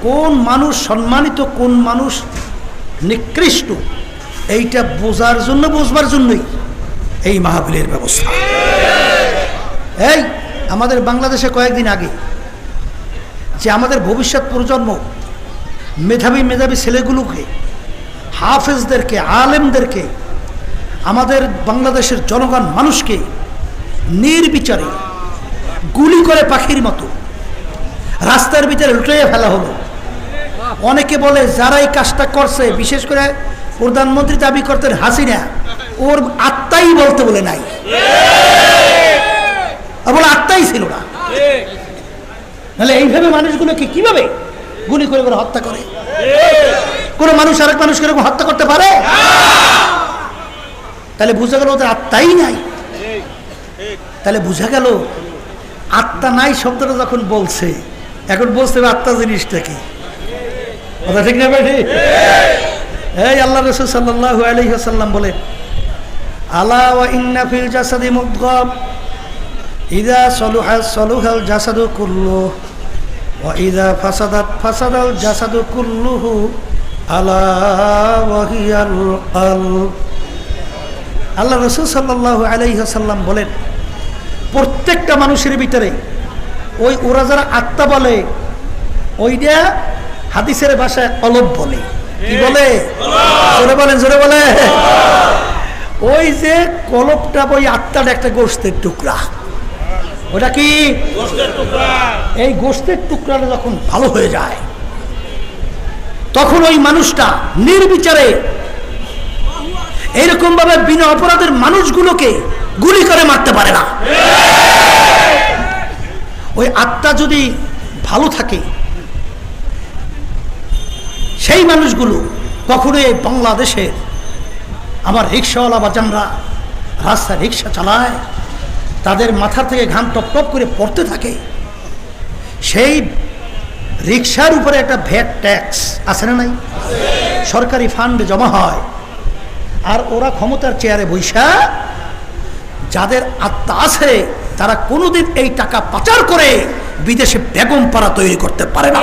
কোন মানুষ সম্মানিত, কোন মানুষ নিকৃষ্ট, এইটা বোঝার জন্য, বুঝবার জন্যই এই মাহফিলের ব্যবস্থা। এই আমাদের বাংলাদেশে কয়েকদিন আগে যে আমাদের ভবিষ্যৎ প্রজন্ম মেধাবী মেধাবী ছেলেগুলোকে, হাফেজদেরকে, আলেমদেরকে, আমাদের বাংলাদেশের জনগণ মানুষকে নির্বিচারে গুলি করে পাখির মতো রাস্তার ভিতরে লুটিয়ে ফেলা হলো। অনেকে বলে যারা এই কাজটা করছে, বিশেষ করে প্রধানমন্ত্রী দাবি করতেন হাসিনা, ওর আত্মাই বলতে বলে নাই, বলে আত্মাই ছিল না। তাহলে এইভাবে মানুষগুলোকে কিভাবে গুলি করে করে হত্যা করে? কোন মানুষ আরেক মানুষকে এরকম হত্যা করতে পারে? তাহলে বোঝা গেল ওদের আত্মাই নাই। তাহলে বোঝা গেল আত্মা নাই শব্দটা যখন বলছে, এখন বুঝতে হবে আত্মা জিনিসটা কি। কথা ঠিক না বেঠি? এই আল্লাহ রাসূল সাল্লাল্লাহু আলাইহি ওয়াসাল্লাম বলেন, আলা ওয়া ইন্না ফিল জাসাদি মুদগাম ইযা সালুহা সালুহাল জাসাদু কুল্লুহু ওয়া ইযা ফাসাদাত ফাসাদাল জাসাদু কুল্লুহু আলা ওয়া হিয়াল কলব। আল্লাহ রাসূল সাল্লাল্লাহু আলাইহি ওয়াসাল্লাম বলেন, প্রত্যেকটা মানুষের ভিতরে ওই ওরা যারা আত্মা বলে, ওইটা হাদিসের ভাষায় কলব বলে। কি বলে? জোরে বলেন, জোরে বলে। ওই যে কলবটা, ওই আত্মাটা একটা গোশতের টুকরা। ওটা কি? গোশতের টুকরা। এই গোশতের টুকরাটা যখন ভালো হয়ে যায়, তখন ওই মানুষটা নির্বিচারে এইরকম ভাবে বিনা অপরাধের মানুষগুলোকে গুলি করে মারতে পারে না। ওই আত্মা যদি ভালো থাকে, সেই মানুষগুলো কখনোই বাংলাদেশের আমার রিক্সাওয়ালা বাজানরা রাস্তায় রিক্সা চালায়, তাদের মাথা থেকে ঘাম টপ টপ করে পড়তে থাকে, সেই রিক্সার উপরে একটা ভ্যাট ট্যাক্স আছে না নাই? সরকারি ফান্ডে জমা হয়। আর ওরা ক্ষমতার চেয়ারে বৈশা, যাদের আত্মা আছে তারা কোনোদিন এই টাকা পাচার করে বিদেশে বেগম পাড়া তৈরি করতে পারে না।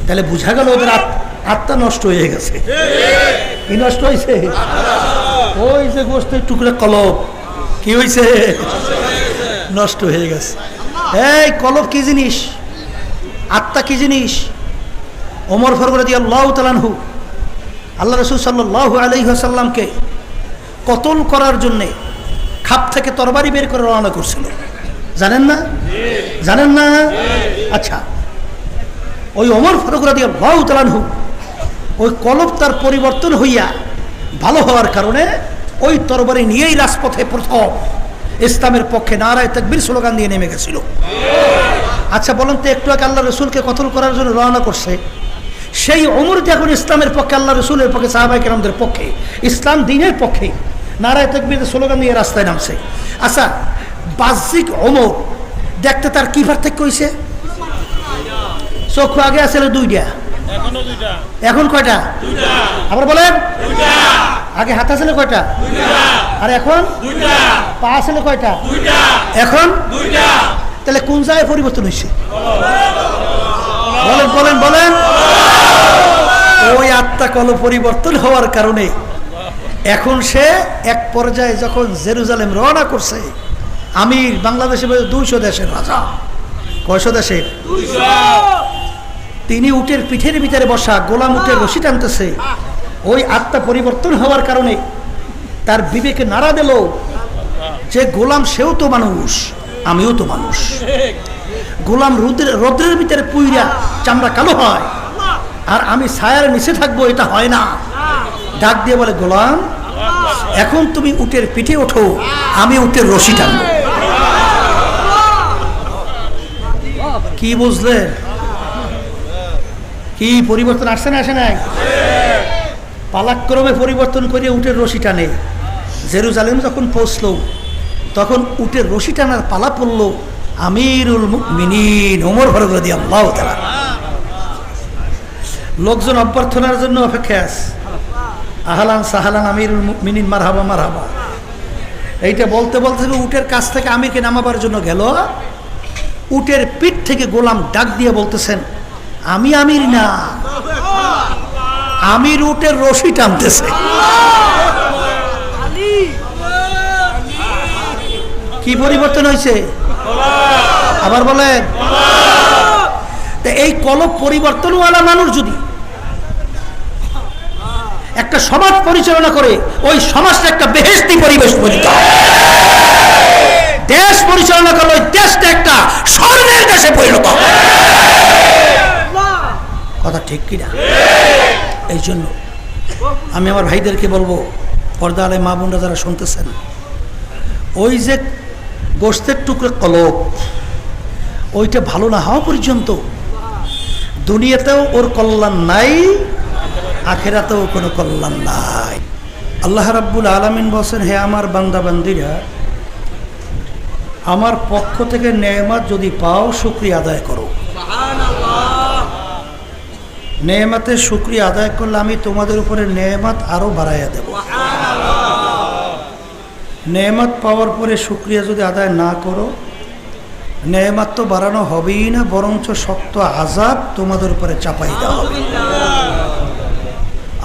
তাহলে বোঝা গেল ওদের আত্মা নষ্ট হয়ে গেছে। কি নষ্ট হয়েছে? ওই যে গোশতের টুকরা কলব কি হয়েছে? নষ্ট হয়ে গেছে। এই কলব কি জিনিস? আত্মা কি জিনিস? ওমর ফারুক রাদিয়াল্লাহু তাআলা আনহু আল্লাহ রাসূল সাল্লাল্লাহু আলাইহি ওয়াসাল্লামকে কতল করার জন্যে খাপ থেকে তরবারি বের করে রওনা করছিল, জানেন না? জানেন না? আচ্ছা, ওই ওমর ফারুক রাদিয়াল্লাহু তাআলা আনহু ওই কলব তার পরিবর্তন হইয়া ভালো হওয়ার কারণে ওই তরবারি নিয়েই রাজপথে প্রথম ইসলামের পক্ষে নারায়ে তাকবীর স্লোগান দিয়ে নেমে গেছিল। আচ্ছা বলেন তো, একটু আগে আল্লাহ রসুলকে কতল করার জন্য রওনা করছে, সেই ওমর যখন ইসলামের পক্ষে, আল্লাহ রসুলের পক্ষে, সাহাবায়ে কেরামদের পক্ষে, ইসলাম দ্বীনের পক্ষে নারায়ে তাকবীরের স্লোগান দিয়ে রাস্তায় নামছে। আচ্ছা, বাহ্যিক ওমর দেখতে তার কি পার্থক্য হয়েছে? চক্ষু আগে আসলে দুইটা, এখন কয়টা? আবার বলেন, আগে হাত আসলে কয়টা? আর এখন পা আসলে কয়টা? এখন। তাহলে কোন জায়গায় পরিবর্তন হয়েছে? বলেন বলেন বলেন। ওই আত্মা কলব পরিবর্তন হওয়ার কারণে এখন সে এক পর্যায়ে যখন জেরুজালেম রওনা করছে, আমির বাংলাদেশে 200 দেশের রাজা, কয়শো দেশের? তিনি উটের পিঠের ভিতরে বসা, গোলাম উটের রশি টানতেছে। ওই আত্মা পরিবর্তন হওয়ার কারণে তার বিবেকে নাড়া দিল যে গোলাম সেও তো মানুষ, আমিও তো মানুষ। গোলাম রৌদ্রের ভিতরে পুইরা চামড়া কালো হয়, আর আমি ছায়ার নিচে থাকবো, এটা হয় না। ডাক দিয়ে বলে, গোলাম এখন তুমি উটের পিঠে ওঠো, আমি উটের রশি টানবো। কি বুঝলেন? কি পরিবর্তন আসছে না আসে নাই? পালাক্রমে পরিবর্তন করে উটের রশি টানে। জেরুজালেম যখন পৌঁছলো, তখন উটের রশি টানার পালা পড়ল আমিরুল মুমিনিন ওমর ফারুক রাদিয়াল্লাহু তাআলা। লোকজন অভ্যর্থনার জন্য অপেক্ষায় আছে। আহলান সাহলান আমিরুল মুমিনিন, মারহাবা মারহাবা। এইটা বলতে বলতে উটের কাছ থেকে আমিরকে নামাবার জন্য গেল, উটের পিঠ থেকে গোলাম ডাক দিয়ে বলতেছেন, আমি আমির না, আমির উটের রশি টানতেছে। কি পরিবর্তন হয়েছে? আবার বলেন। এই কলব পরিবর্তনওয়ালা মানুষ যদি একটা সমাজ পরিচালনা করে, ওই সমাজটা একটা বেহেশতি পরিবেশ পরিণত হয়। দেশ পরিচালনা করলে ওই দেশটা একটা স্বর্ণের দেশে পরিণত হয়। কথা ঠিক কিনা? এই জন্য আমি আমার ভাইদেরকে বলবো, পর্দা আলে মা বোনরা যারা শুনতেছেন, ওই যে গোশতের টুকরো কলব, ওইটা ভালো না হওয়া পর্যন্ত দুনিয়াতেও ওর কল্যাণ নাই, আখেরাতেও কোনো কল্যাণ নাই। আল্লাহ রাব্বুল আলামিন বলেন, হে আমার বান্দা বান্দিরা, আমার পক্ষ থেকে নেয়ামত যদি পাও শুকরিয়া আদায় করো। নেয়ামতের শুকরিয়া আদায় করলে আমি তোমাদের উপরে নেয়ামত আরো বাড়াইয়া দেব। নেয়ামত পাওয়ার পরে শুকরিয়া যদি আদায় না করো, নেয়ামত তো বাড়ানো হবেই না, বরঞ্চ শক্ত আযাব তোমাদের উপরে চাপাই দেওয়া হবে।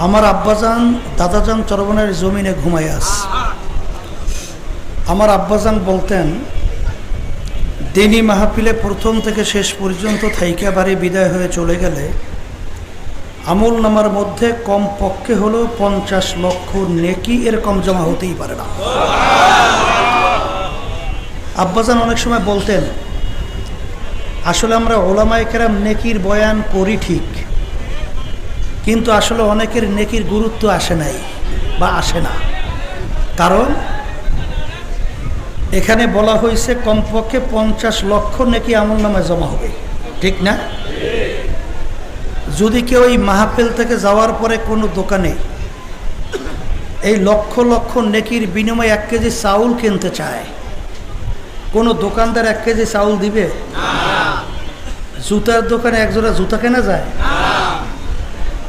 আমার আব্বাজান দাদাজান চরবনের জমিনে ঘুমায় আছে। আমার আব্বাজান বলতেন, দিনী মাহফিলে প্রথম থেকে শেষ পর্যন্ত থাইকা বাড়ি বিদায় হয়ে চলে গেলে আমল নামার মধ্যে কম পক্ষে হলো 50 লক্ষ নেকি, এরকম জমা হতেই পারে না। আব্বাজান অনেক সময় বলতেন, আসলে আমরা ওলামায়ে কেরাম নেকির বয়ান করি ঠিক, কিন্তু আসলে অনেকের নেকির গুরুত্ব আসে নাই বা আসে না। কারণ এখানে বলা হয়েছে কমপক্ষে 50 লক্ষ নেকি আমল নামায় জমা হবে, ঠিক না? যদি কেউ এই মাহফিল থেকে যাওয়ার পরে কোনো দোকানে এই লক্ষ লক্ষ নেকির বিনিময়ে 1 কেজি চাউল কিনতে চায়, কোনো দোকানদার 1 কেজি চাউল দিবে? জুতার দোকানে একজোড়া জুতা কেনা যায়?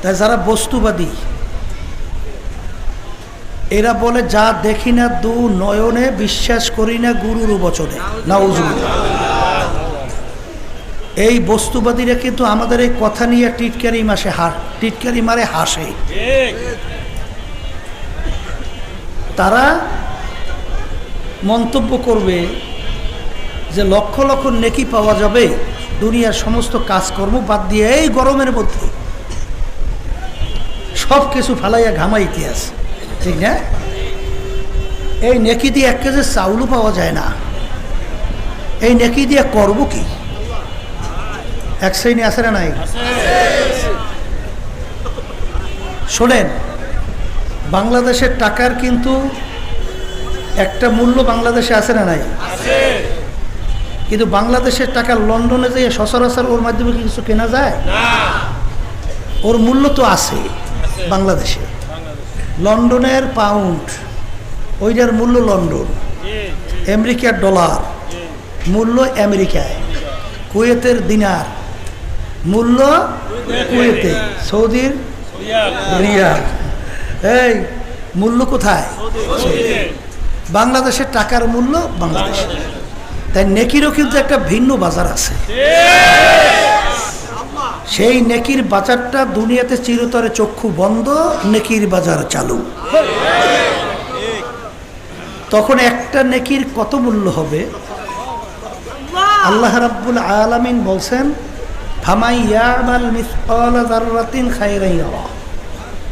তাই যারা বস্তুবাদী, এরা বলে, যা দেখি না দু নয়নে, বিশ্বাস করি না গুরুর বচনে। নাউজুবিল্লাহ। এই বস্তুবাদীরা কিন্তু আমাদের এই কথা নিয়ে টিটকারি মারে হাসে। তারা মন্তব্য করবে যে লক্ষ লক্ষ নেকি পাওয়া যাবে দুনিয়ার সমস্ত কাজকর্ম বাদ দিয়ে, এই গরমের মধ্যে সব কিছু ফালাইয়া ঘামাইতে আছে, ঠিক না? এই নেকি দিয়ে 1 কেজি চাউলও পাওয়া যায় না, এই নেকি দিয়ে করব কি? এক শ্রেণী আছে না নাই? শোনেন, বাংলাদেশের টাকার কিন্তু একটা মূল্য বাংলাদেশে আছে না নাই? কিন্তু বাংলাদেশের টাকা লন্ডনে যেয়ে সচরাচর ওর মাধ্যমে কিছু কেনা যায়? ওর মূল্য তো আছে বাংলাদেশে। লন্ডনের পাউন্ড, ওইটার মূল্য লন্ডন। আমেরিকার ডলার মূল্য আমেরিকায়। কুয়েতের দিনার মূল্য কুয়েতে। সৌদির রিয়াল। এই মূল্য কোথায়? বাংলাদেশের টাকার মূল্য বাংলাদেশে। তাই নেকিরও কিন্তু একটা ভিন্ন বাজার আছে। সেই নেকির বাজারটা দুনিয়াতে চিরতরে চক্ষু বন্ধ, নেকির বাজার চালু। তখন একটা নেকির কত মূল্য হবে? আল্লাহ রাব্বুল আলামিন বলছেন, ফামান ইয়ামাল মিসকালা যাররাতিন খায়রান ইয়ারা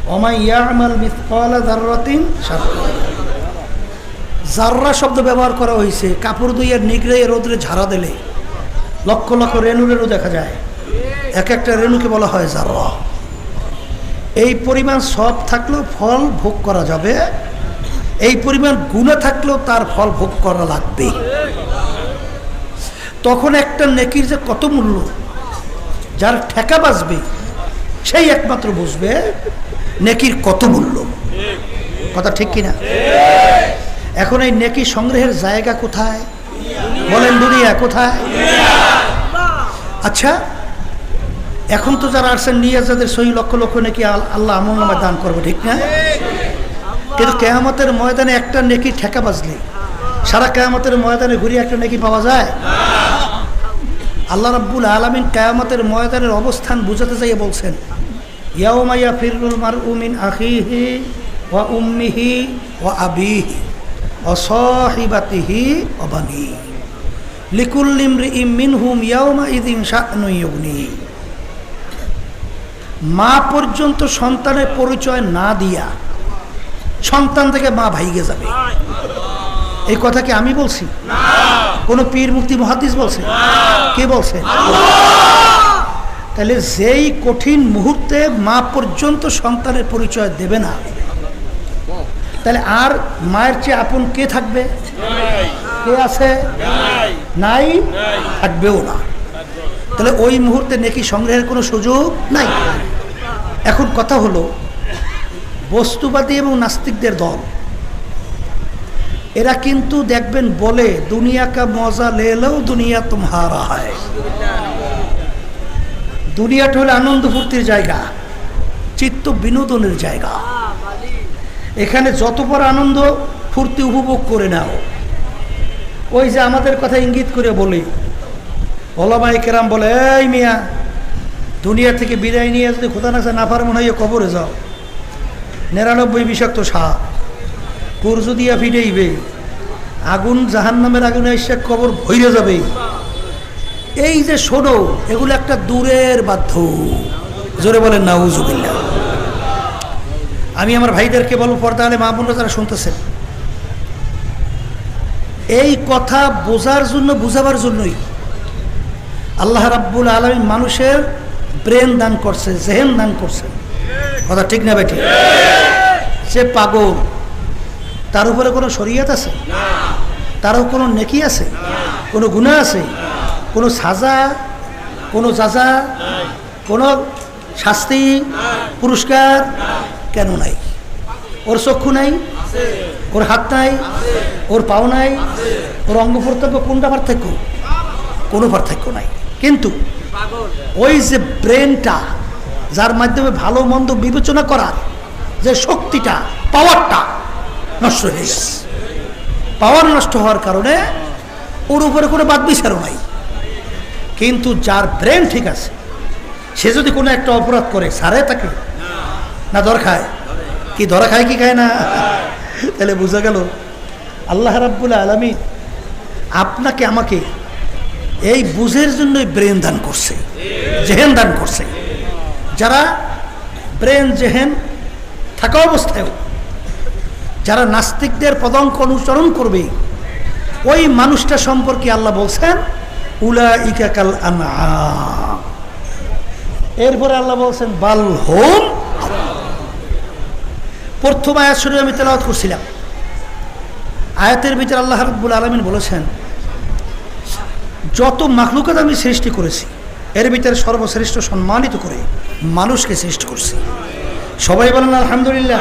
ওয়া মান ইয়ামাল মিসকালা যাররাতিন শাররান ইয়ারা। জাররা শব্দ ব্যবহার করা হয়েছে। কাপড় ধুইয়ে নিগড়ে রোদ্রে ঝাড়া দিলে লক্ষ লক্ষ রেণু রেণু দেখা যায়, এক একটা রেণুকে বলা হয় জাররা। এই পরিমাণ সব থাকলেও ফল ভোগ করা যাবে, এই পরিমাণ গুনাহ থাকলেও তার ফল ভোগ করা লাগবে। তখন একটা নেকির যে কত মূল্য, যার ঠেকা বাজবে সেই একমাত্র বুঝবে নেকির কত মূল্য। কথা ঠিক কিনা? এখন এই নেকি সংগ্রহের জায়গা কোথায় বলেন? দুনিয়া কোথায়? আচ্ছা, এখন তো যারা আসছেন নিয়ে যাদের সহি লক্ষ লক্ষ নেকি আল্লাহ আমল নামায় দান করবে, ঠিক না? কিন্তু কিয়ামতের ময়দানে একটা নেকি ঠেকা বাজলে সারা কিয়ামতের ময়দানে ঘুরিয়ে একটা নেকি পাওয়া যায়? আল্লাহ রাব্বুল আলামিন কিয়ামতের ময়দানের অবস্থান বুঝাতে চাইয়ে বলছেন, ইয়াউমা ইয়াফিরুল মারউ মিন আখিহি ওয়া উম্মিহি ওয়া আবিহি ওয়া সাহিবাতিহি ওয়া বানিহি লিকুল্লি ইমরিইম মিনহুম ইয়াউমা ইযিন শা'নুন ইউগনিহি। মা পর্যন্ত সন্তানের পরিচয় না দিয়া সন্তান থেকে মা ভাইগে যাবে। এই কথা কি আমি বলছি? কোন পীর মুফতি মুহাদ্দিস বলছে? কে বলছে? তাহলে যেই কঠিন মুহূর্তে মা পর্যন্ত সন্তানের পরিচয় দেবে না, তাহলে আর মায়ের চেয়ে আপন কে থাকবে? কে আছে? নাই, থাকবেও না। তাহলে ওই মুহূর্তে নেকি সংগ্রহের কোনো সুযোগ নাই। এখন কথা হলো, বস্তুবাদী এবং নাস্তিকদের দল এরা কিন্তু দেখবেন বলে, দুনিয়া কা মজা লেলেও দুনিয়া তুমহারা হয়। দুনিয়াটা হলো আনন্দ ফুর্তির জায়গা, চিত্ত বিনোদনের জায়গা। এখানে যত বড় আনন্দ ফুর্তি উপভোগ করে নাও। ওই যে আমাদের কথা ইঙ্গিত করে বলি, ওলামায়ে কেরাম বলে, এই মিয়া, দুনিয়া থেকে বিদায় নিয়ে যদি খোদা না ফারমান হয়ে কবরে যাও, 99 বিষাক্ত সাপ কুরজু দিয়া ফিটাইবে, আগুন জাহান্নামের আগুনে এসে কবর ভইরে যাবে। এই যে শোনো, এগুলো একটা দূরের বাধ্য। জোরে বলেন নাউজুবিল্লাহ। আমি আমার ভাইদেরকে বলবো, পর্দা আলে মা বোনরা যারা শুনতেছেন, এই কথা বোঝার জন্য, বুঝাবার জন্যই আল্লাহ রাব্বুল আলামিন মানুষের ব্রেন দান করছে, জেহেন দান করছে। কথা ঠিক না বেঠিক? সে পাগল, তার উপরে কোনো শরীয়ত আছে? তারও কোনো নেকি আছে? কোনো গুনাহ আছে? কোনো সাজা, কোনো যাজা, কোনো শাস্তি, পুরস্কার কেন নাই? ওর চক্ষু নাই, ওর হাত নাই, ওর পাও নাই, ওর অঙ্গ প্রত্যঙ্গ কোনটা পার্থক্য? কোনো পার্থক্য নাই। কিন্তু ওই যে ব্রেনটা, যার মাধ্যমে ভালো মন্দ বিবেচনা করার যে শক্তিটা, পাওয়ারটা নষ্ট হয়ে গেছে। পাওয়ার নষ্ট হওয়ার কারণে ওর উপরে কোনো বাদ বিচারও নাই। কিন্তু যার ব্রেন ঠিক আছে, সে যদি কোনো একটা অপরাধ করে, সারে তাকে না ধর খায়? কি ধরা খায় কি খায় না? তাহলে বোঝা গেল আল্লাহ রাব্বুল আলামিন আপনাকে আমাকে এই বুঝের জন্যই ব্রেন দান করছে, জেহেন দান করছে। যারা ব্রেন জেহেন থাকা অবস্থায়ও যারা নাস্তিকদের পদাঙ্ক অনুসরণ করবে, ওই মানুষটা সম্পর্কে আল্লাহ বলছেন উলাইকা কাল আনআম। এরপরে আল্লাহ বলছেন বাল হুম। প্রথম আয়াত শুনে আমি তেলাওয়াত করছিলাম। আয়াতের ভিতরে আল্লাহ রাব্বুল আলামিন বলেছেন, যত মাখলুকাত আমি সৃষ্টি করেছি, এর ভিতরে সর্বশ্রেষ্ঠ সম্মানিত করে মানুষকে সৃষ্টি করছি। সবাই বলেন আলহামদুলিল্লাহ।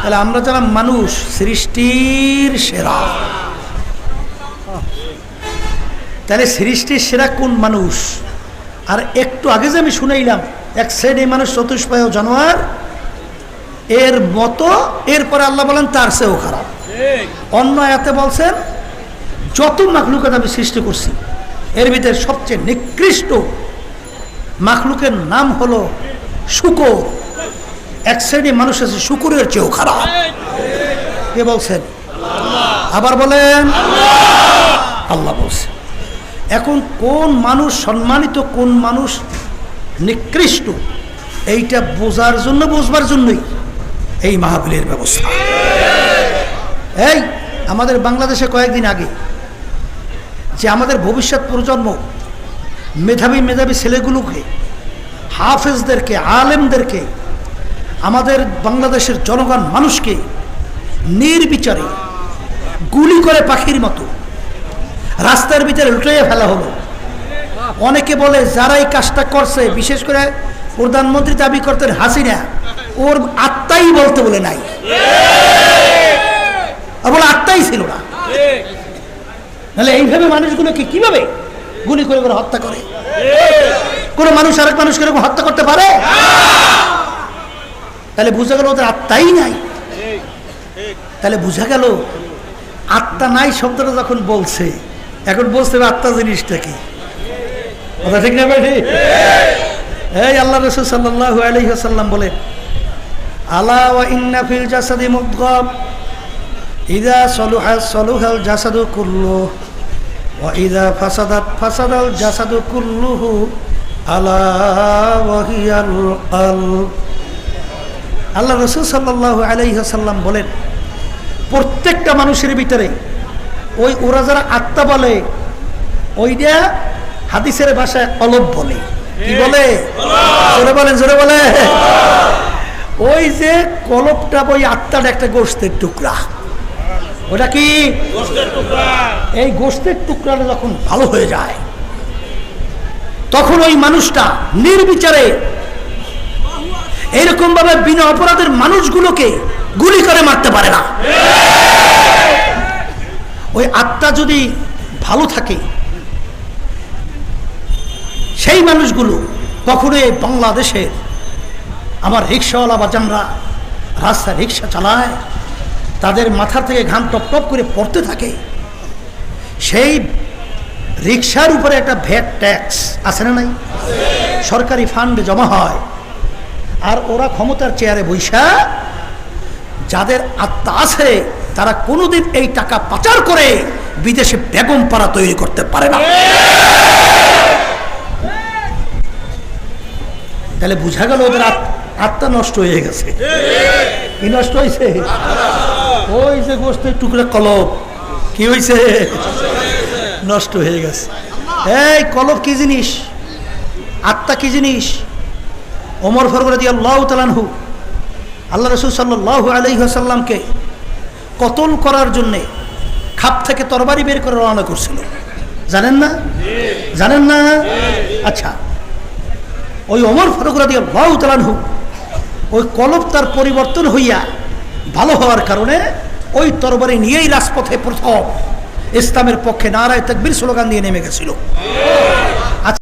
তাহলে আমরা যারা মানুষ, সৃষ্টির সেরা। তাহলে সৃষ্টির সেরা কোন মানুষ? আর একটু আগে যে আমি শুনাইলাম, এক শ্রেণী মানুষ চতুষ্পায় জানোয়ার এর মতো, এরপরে আল্লাহ বলেন তার চেয়েও খারাপ। অন্য আয়াতে বলছেন যত মাখলুকাত আমি সৃষ্টি করছি, এর ভিতরে সবচেয়ে নিকৃষ্ট মাখলুকের নাম হলো শূকর। এক শ্রেণী মানুষ আছে শূকরের চেয়েও খারাপ। কে বলছেন? আবার বলেন আল্লাহ বলছেন। এখন কোন মানুষ সম্মানিত, কোন মানুষ নিকৃষ্ট, এইটা বোঝার জন্য, বুঝবার জন্যই এই মাহফিলের ব্যবস্থা। এই আমাদের বাংলাদেশে কয়েকদিন আগে যে আমাদের ভবিষ্যৎ প্রজন্ম মেধাবী মেধাবী ছেলেগুলোকে, হাফেজদেরকে, আলেমদেরকে, আমাদের বাংলাদেশের জনগণ মানুষকে নির্বিচারে গুলি করে পাখির মতো রাস্তার ভিতরে লুটিয়ে ফেলা হলো। অনেকে বলে যারা এই কাজটা করছে, বিশেষ করে প্রধানমন্ত্রী দাবি করতেন হাসিনা, ওর আত্মাই বলতে বলে নাই, বলে আত্মাই ছিল না। নাহলে এইভাবে মানুষগুলোকে কিভাবে গুলি করে করে হত্যা করে? কোন মানুষ আরেক মানুষকে এরকম হত্যা করতে পারে? তাহলে বোঝা গেল ওদের আত্মাই নাই। তাহলে বোঝা গেল আত্মা নাই শব্দটা যখন বলছে, এখন বুঝতে হবে আত্মা জিনিসটা কি। কথা ঠিক না ভাই? এই আল্লাহ রাসূল সাল্লাল্লাহু আলাইহি ওয়াসাল্লাম বলেন, আলা ওয়া ইন্না ফিল জাসাদি মুদগাম ইযা সালুহা সালুহাল জাসাদু কুল্লুহু ওয়া ইযা ফাসাদাত ফাসাদাল জাসাদু কুল্লুহু আলা ওয়া হিয়াল কলব। আল্লাহ রাসূল সাল্লাল্লাহু আলাইহি ওয়াসাল্লাম বলেন, প্রত্যেকটা মানুষের ভিতরে ওরা যারা আত্মা বলে ওইটা হাদিসের ভাষায় কলব বলে। কি বলে? জোরে বলেন, জোরে বলে। ওই যে কলবটা, ওই আত্মাটা একটা গোশতের টুকরা। ওটা কি? গোশতের টুকরা। এই গোশতের টুকরাটা যখন ভালো হয়ে যায় তখন ওই মানুষটা নির্বিচারে এইরকম ভাবে বিনা অপরাধের মানুষগুলোকে গুলি করে মারতে পারে না। ওই আত্মা যদি ভালো থাকে সেই মানুষগুলো কখনো এই বাংলাদেশে আমার রিক্সাওয়ালা বাজানরা রাস্তায় রিক্সা চালায়, তাদের মাথা থেকে ঘাম টপ টপ করে পড়তে থাকে, সেই রিক্সার উপরে একটা ভ্যাট ট্যাক্স আছে না নাই? সরকারি ফান্ডে জমা হয়। আর ওরা ক্ষমতার চেয়ারে বৈশা যাদের আত্মা আছে তারা কোনোদিন এই টাকা পাচার করে বিদেশে বেগম পাড়া তৈরি করতে পারে না। তাহলে বোঝা গেল ওদের আত্মা নষ্ট হয়ে গেছে। কি নষ্ট হয়েছে? ওই যে গোশতের টুকরা কলব কি হয়েছে? নষ্ট হয়ে গেছে। এই কলব কি জিনিস? আত্মা কি জিনিস? ওমর ফারুক রাদিয়াল্লাহু তাআলা আনহু আল্লাহ রাসূল সাল্লাল্লাহু আলাইহি ওয়াসাল্লামকে কতল করার জন্যে খাপ থেকে তরবারি বের করে রওনা করছিল। জানেন না? জানেন না? আচ্ছা, ওই ওমর ফারুক রাদিয়াল্লাহু তাআলা আনহু ওই কলব তার পরিবর্তন হইয়া ভালো হওয়ার কারণে ওই তরবারি নিয়েই রাজপথে প্রথম ইসলামের পক্ষে নারায়ে তাকবীর স্লোগান দিয়ে নেমে গেছিল।